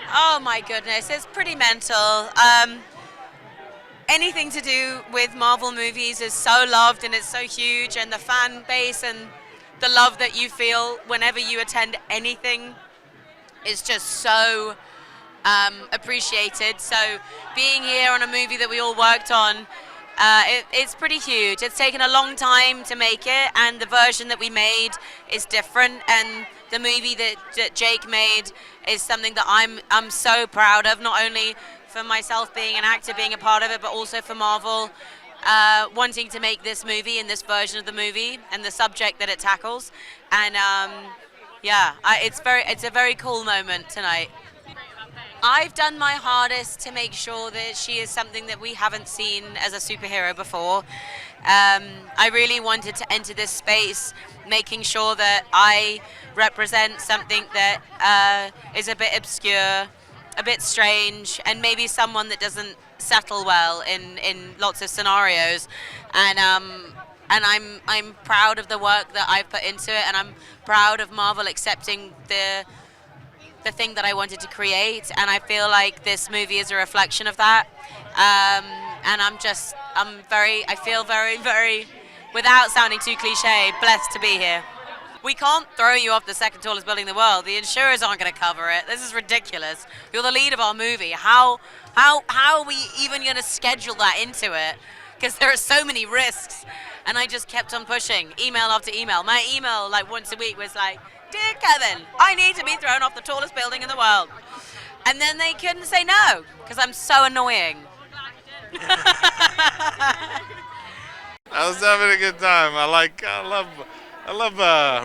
Oh my goodness, it's pretty mental. Anything to do with Marvel movies is so loved and it's so huge, and the fan base and the love that you feel whenever you attend anything is just so appreciated. So being here on a movie that we all worked on, it's pretty huge. It's taken a long time to make it, and the version that we made is different. And the movie that Jake made is something that I'm so proud of, not only for myself being an actor, being a part of it, but also for Marvel wanting to make this movie and this version of the movie and the subject that it tackles. And yeah, it's a very cool moment tonight. I've done my hardest to make sure that she is something that we haven't seen as a superhero before. I really wanted to enter this space making sure that I represent something that is a bit obscure, a bit strange, and maybe someone that doesn't settle well in lots of scenarios. And I'm proud of the work that I've put into it, and I'm proud of Marvel accepting the thing that I wanted to create, and I feel like this movie is a reflection of that. And I feel very, without sounding too cliche, blessed to be here. We can't throw you off the second tallest building in the world. The insurers aren't going to cover it. This is ridiculous. You're the lead of our movie. How are we even going to schedule that into it? Because there are so many risks. And I just kept on pushing, email after email. My email, like once a week, was like, "Dear Kevin, I need to be thrown off the tallest building in the world." And then they couldn't say no, because I'm so annoying. I was having a good time. I love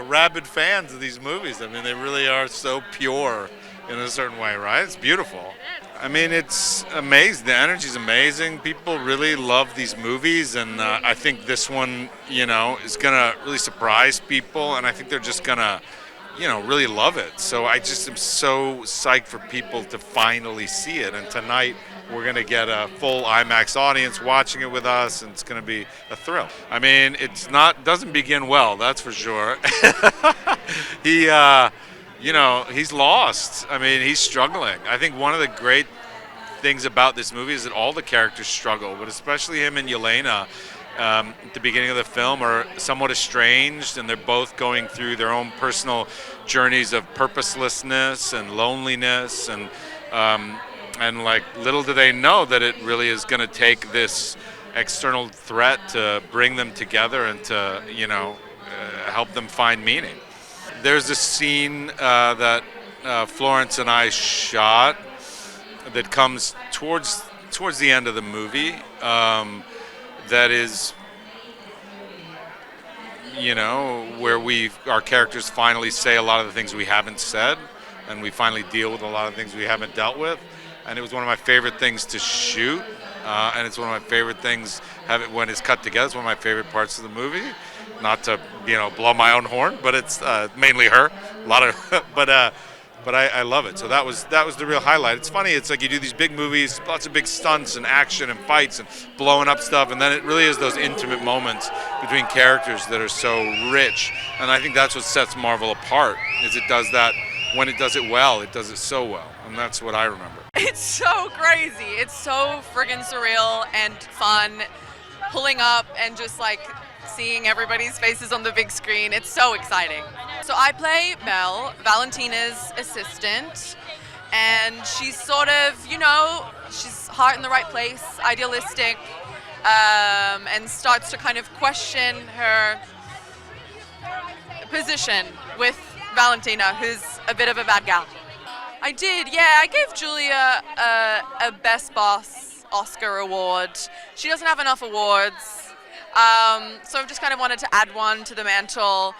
rabid fans of these movies. I mean, they really are so pure in a certain way, right? It's beautiful. I mean, it's amazing. The energy's amazing. People really love these movies, and I think this one, is gonna really surprise people, and I think they're just gonna, really love it. So I just am so psyched for people to finally see it. And tonight we're gonna get a full IMAX audience watching it with us, and it's gonna be a thrill. I mean, doesn't begin well, that's for sure. He. He's lost. I mean, he's struggling. I think one of the great things about this movie is that all the characters struggle, but especially him and Yelena at the beginning of the film are somewhat estranged, and they're both going through their own personal journeys of purposelessness and loneliness, and like little do they know that it really is going to take this external threat to bring them together and to, help them find meaning. There's a scene that Florence and I shot that comes towards the end of the movie that is, where our characters finally say a lot of the things we haven't said, and we finally deal with a lot of things we haven't dealt with. And it was one of my favorite things to shoot, and it's one of my favorite things when it's cut together. It's one of my favorite parts of the movie. Not to blow my own horn, but it's mainly her. A lot of, but I love it. So that was the real highlight. It's funny. It's like you do these big movies, lots of big stunts and action and fights and blowing up stuff, and then it really is those intimate moments between characters that are so rich. And I think that's what sets Marvel apart. Is it does that when it does it well. It does it so well, and that's what I remember. It's so crazy. It's so friggin' surreal and fun. Pulling up and just like seeing everybody's faces on the big screen. It's so exciting. So I play Mel, Valentina's assistant, and she's sort of, she's heart in the right place, idealistic, and starts to kind of question her position with Valentina, who's a bit of a bad gal. I did, yeah. I gave Julia a Best Boss Oscar award. She doesn't have enough awards. So I just kind of wanted to add one to the mantle.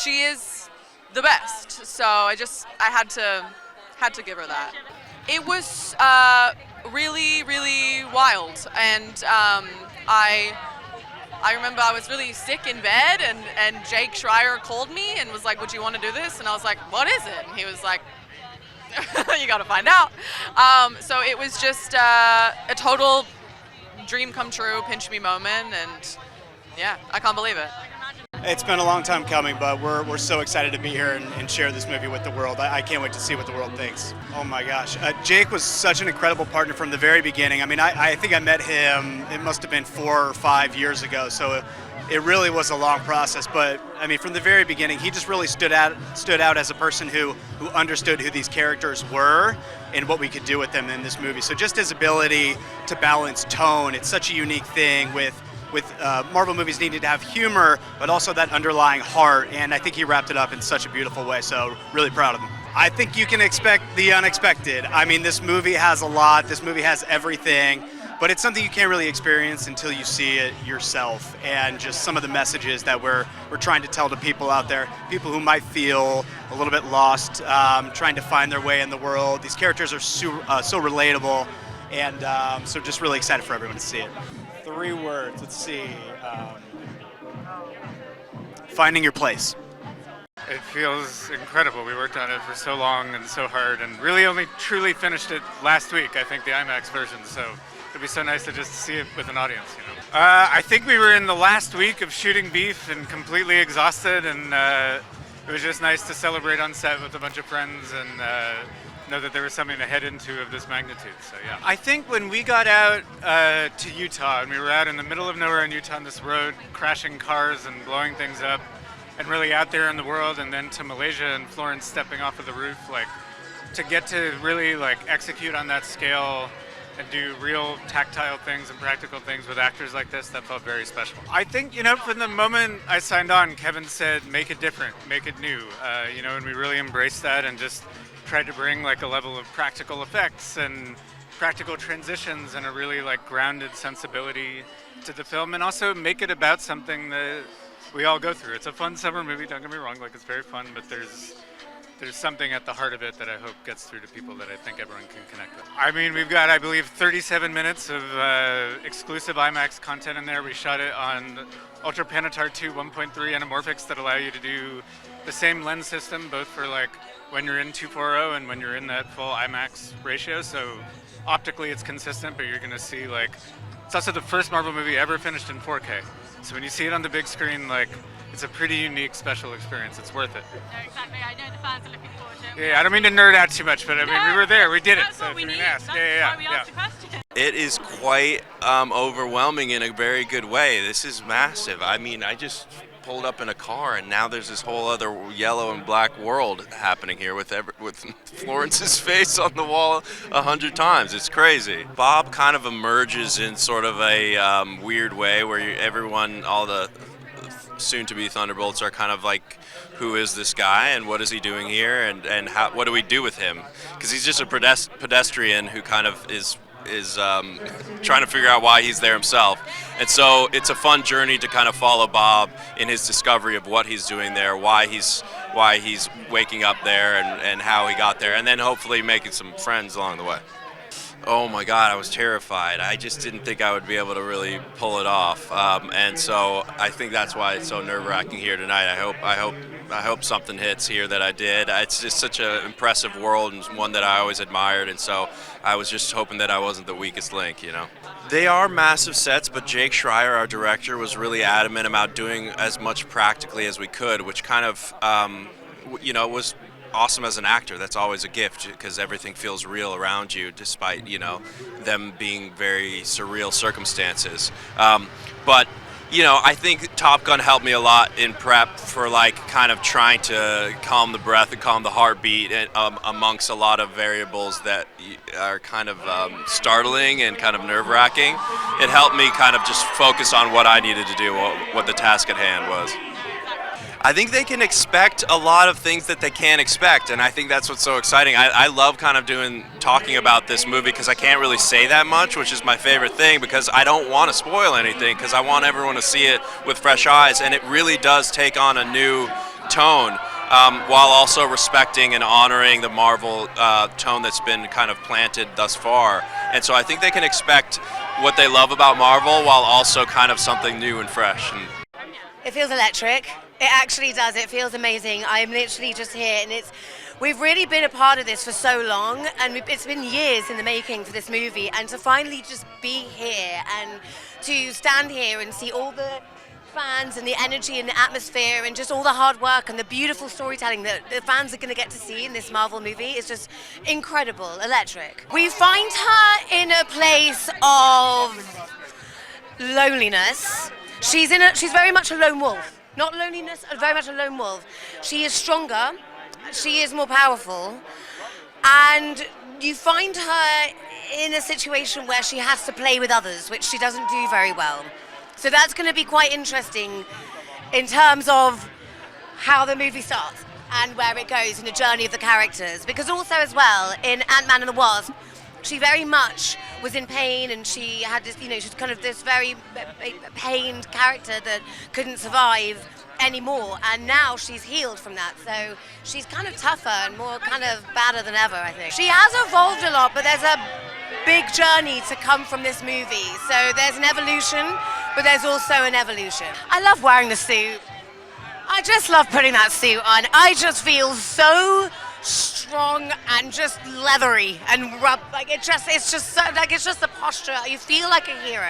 She is the best, so I had to give her that. It was really, really wild, and I remember I was really sick in bed, and Jake Schreier called me and was like, "Would you want to do this?" And I was like, "What is it?" And he was like, "You got to find out." So it was just a total dream come true, pinch me moment, and yeah, I can't believe it. It's been a long time coming, but we're so excited to be here and share this movie with the world. I can't wait to see what the world thinks. Oh my gosh. Jake was such an incredible partner from the very beginning. I mean, I think I met him, it must have been 4 or 5 years ago, so it really was a long process. But I mean, from the very beginning, he just really stood out as a person who understood who these characters were and what we could do with them in this movie. So just his ability to balance tone, it's such a unique thing with Marvel movies needing to have humor, but also that underlying heart, and I think he wrapped it up in such a beautiful way, so really proud of him. I think you can expect the unexpected. I mean, this movie has a lot, this movie has everything, but it's something you can't really experience until you see it yourself, and just some of the messages that we're trying to tell to people out there, people who might feel a little bit lost, trying to find their way in the world. These characters are so relatable, and so just really excited for everyone to see it. 3 words, let's see. Finding your place. It feels incredible. We worked on it for so long and so hard, and really only truly finished it last week, I think, the IMAX version, so it'd be so nice to just see it with an audience, you know. I think we were in the last week of shooting Beef and completely exhausted, and it was just nice to celebrate on set with a bunch of friends and know that there was something to head into of this magnitude. So yeah, I think when we got out to Utah, and we were out in the middle of nowhere in Utah on this road, crashing cars and blowing things up, and really out there in the world, and then to Malaysia and Florence stepping off of the roof, like to get to really like execute on that scale and do real tactile things and practical things with actors like this, that felt very special. I think, you know, from the moment I signed on, Kevin said, make it different, make it new, you know, and we really embraced that and just tried to bring like a level of practical effects and practical transitions and a really like grounded sensibility to the film, and also make it about something that we all go through. It's a fun summer movie, don't get me wrong, like it's very fun, but there's something at the heart of it that I hope gets through to people that I think everyone can connect with. I mean, we've got, I believe, 37 minutes of exclusive IMAX content in there. We shot it on Ultra Panatar 2 1.3 anamorphics that allow you to do the same lens system, both for like when you're in 2.4.0 and when you're in that full IMAX ratio. So optically it's consistent, but you're gonna see like, it's also the first Marvel movie ever finished in 4K. So when you see it on the big screen, like, it's a pretty unique, special experience. It's worth it. No, exactly. I know the fans are looking forward to it. Yeah, I don't mean to nerd out too much, but I mean, we were there, we did it. That's So what we if you need. can ask. That's why we asked the question. It is quite overwhelming in a very good way. This is massive. I mean, I just pulled up in a car, and now there's this whole other yellow and black world happening here with Florence's face on the wall 100 times. It's crazy. Bob kind of emerges in sort of a weird way where everyone, all the soon-to-be Thunderbolts are kind of like, who is this guy and what is he doing here, and what do we do with him? Because he's just a pedestrian who kind of is trying to figure out why he's there himself. And so it's a fun journey to kind of follow Bob in his discovery of what he's doing there, why he's waking up there, and how he got there, and then hopefully making some friends along the way. Oh my God, I was terrified. I just didn't think I would be able to really pull it off, and so I think that's why it's so nerve-wracking here tonight. I hope something hits here that I did. It's just such an impressive world and one that I always admired, and so I was just hoping that I wasn't the weakest link, you know. They are massive sets, but Jake Schreier, our director, was really adamant about doing as much practically as we could, which kind of, you know, was awesome as an actor. That's always a gift because everything feels real around you, despite, you know, them being very surreal circumstances. But you know, I think Top Gun helped me a lot in prep for like kind of trying to calm the breath and calm the heartbeat and, amongst a lot of variables that are kind of startling and kind of nerve-wracking. It helped me kind of just focus on what I needed to do, what the task at hand was. I think they can expect a lot of things that they can't expect, and I think that's what's so exciting. I love kind of talking about this movie because I can't really say that much, which is my favorite thing, because I don't want to spoil anything, because I want everyone to see it with fresh eyes, and it really does take on a new tone, while also respecting and honoring the Marvel tone that's been kind of planted thus far. And so I think they can expect what they love about Marvel while also kind of something new and fresh. It feels electric. It actually does. It feels amazing. I'm literally just here, and we've really been a part of this for so long, and it's been years in the making for this movie, and to finally just be here and to stand here and see all the fans and the energy and the atmosphere and just all the hard work and the beautiful storytelling that the fans are going to get to see in this Marvel movie is just incredible, electric. We find her in a place of loneliness. She's very much a lone wolf. Not loneliness, very much a lone wolf. She is stronger, she is more powerful, and you find her in a situation where she has to play with others, which she doesn't do very well. So that's going to be quite interesting in terms of how the movie starts and where it goes in the journey of the characters. Because also as well, in Ant-Man and the Wasp, she very much was in pain, and she had this, she's kind of this very pained character that couldn't survive anymore, and now she's healed from that, so she's kind of tougher and more kind of badder than ever, I think. She has evolved a lot, but there's a big journey to come from this movie, so there's an evolution, but there's also an evolution. I love wearing the suit. I just love putting that suit on. I just feel so strong and just leathery and it's just the posture. You feel like a hero.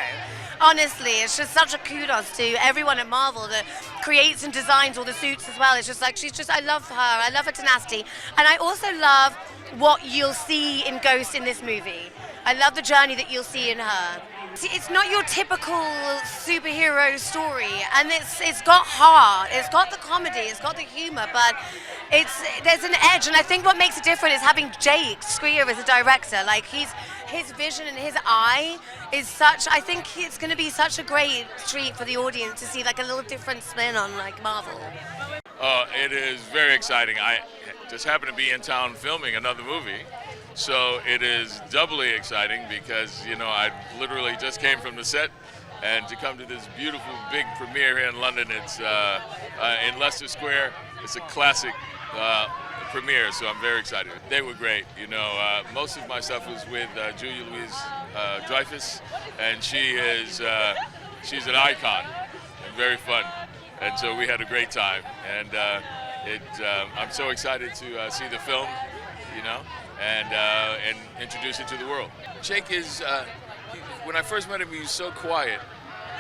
Honestly, it's just such a kudos to everyone at Marvel that creates and designs all the suits as well. It's just like, I love her. I love her tenacity. And I also love what you'll see in Ghost in this movie. I love the journey that you'll see in her. It's not your typical superhero story, and it's got heart, it's got the comedy, it's got the humor, but there's an edge, and I think what makes it different is having Jake Schreier as a director. Like, his vision and his eye is such, I think it's going to be such a great treat for the audience to see like a little different spin on like Marvel. It is very exciting. I just happen to be in town filming another movie. So it is doubly exciting because, I literally just came from the set, and to come to this beautiful big premiere here in London, it's in Leicester Square. It's a classic premiere, so I'm very excited. They were great. Most of my stuff was with Julia Louis-Dreyfus, and she's an icon and very fun. And so we had a great time, and I'm so excited to see the film, and introduce it to the world. Jake is, when I first met him, he was so quiet.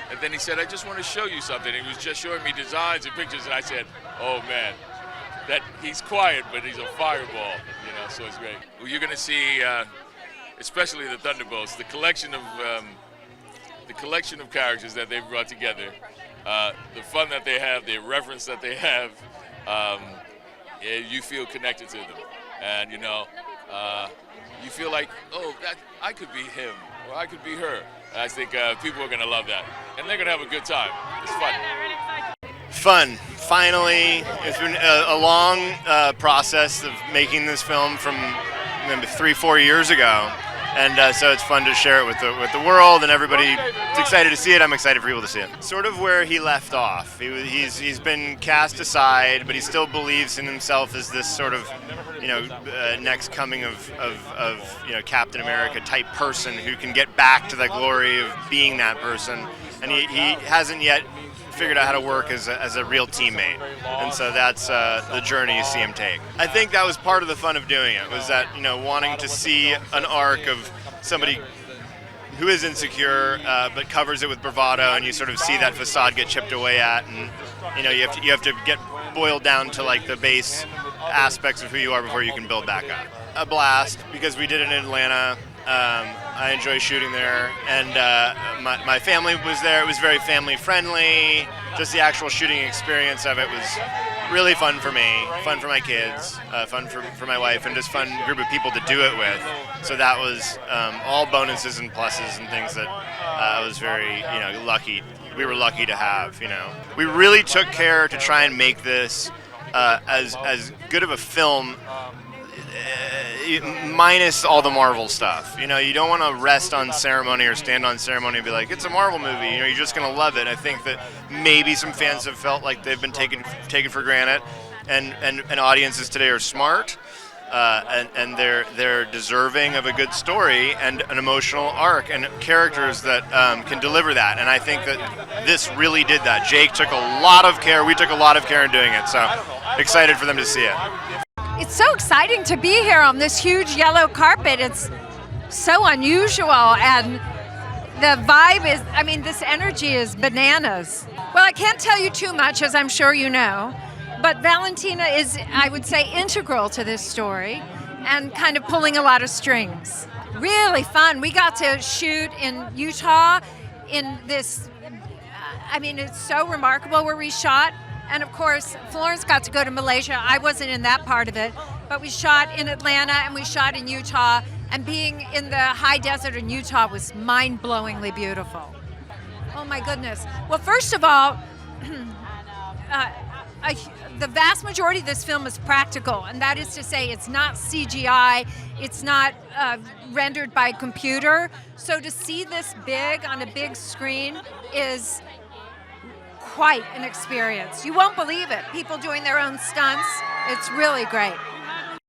And then he said, I just want to show you something. And he was just showing me designs and pictures, and I said, oh man, that he's quiet, but he's a fireball, so it's great. Well, you're going to see, especially the Thunderbolts, the collection of characters that they've brought together, the fun that they have, the irreverence that they have, you feel connected to them. And, you feel like, I could be him, or I could be her. And I think people are going to love that. And they're going to have a good time. It's fun. Fun. Finally, it's been a long process of making this film from maybe 3-4 years ago. And so it's fun to share it with the world, and everybody's excited to see it. I'm excited for people to see it. Sort of where he left off. He's been cast aside, but he still believes in himself as this sort of, next coming of Captain America type person who can get back to that glory of being that person. And he hasn't yet figured out how to work as a real teammate, and so that's the journey you see him take. I think that was part of the fun of doing it, was that wanting to see an arc of somebody who is insecure but covers it with bravado, and you sort of see that facade get chipped away at, and you have to get boiled down to like the base aspects of who you are before you can build back up. A blast, because we did it in Atlanta. I enjoy shooting there, and my family was there. It was very family friendly. Just the actual shooting experience of it was really fun for me, fun for my kids, fun for my wife, and just fun group of people to do it with. So that was all bonuses and pluses and things that I was very lucky. We were lucky to have. We really took care to try and make this as good of a film. Minus all the Marvel stuff. You don't want to rest on ceremony or stand on ceremony and be like, it's a Marvel movie, you're just going to love it. I think that maybe some fans have felt like they've been taken for granted, and audiences today are smart, and they're deserving of a good story and an emotional arc and characters that can deliver that. And I think that this really did that. Jake took a lot of care. We took a lot of care in doing it. So excited for them to see it. It's so exciting to be here on this huge yellow carpet. It's so unusual, and the vibe is, this energy is bananas. Well, I can't tell you too much, as I'm sure you know, but Valentina is, I would say, integral to this story and kind of pulling a lot of strings. Really fun. We got to shoot in Utah in this, it's so remarkable where we shot. And of course, Florence got to go to Malaysia. I wasn't in that part of it, but we shot in Atlanta and we shot in Utah. And being in the high desert in Utah was mind-blowingly beautiful. Oh my goodness. Well, first of all, the vast majority of this film is practical, and that is to say it's not CGI, it's not rendered by computer. So to see this big on a big screen is quite an experience. You won't believe it. People doing their own stunts. It's really great.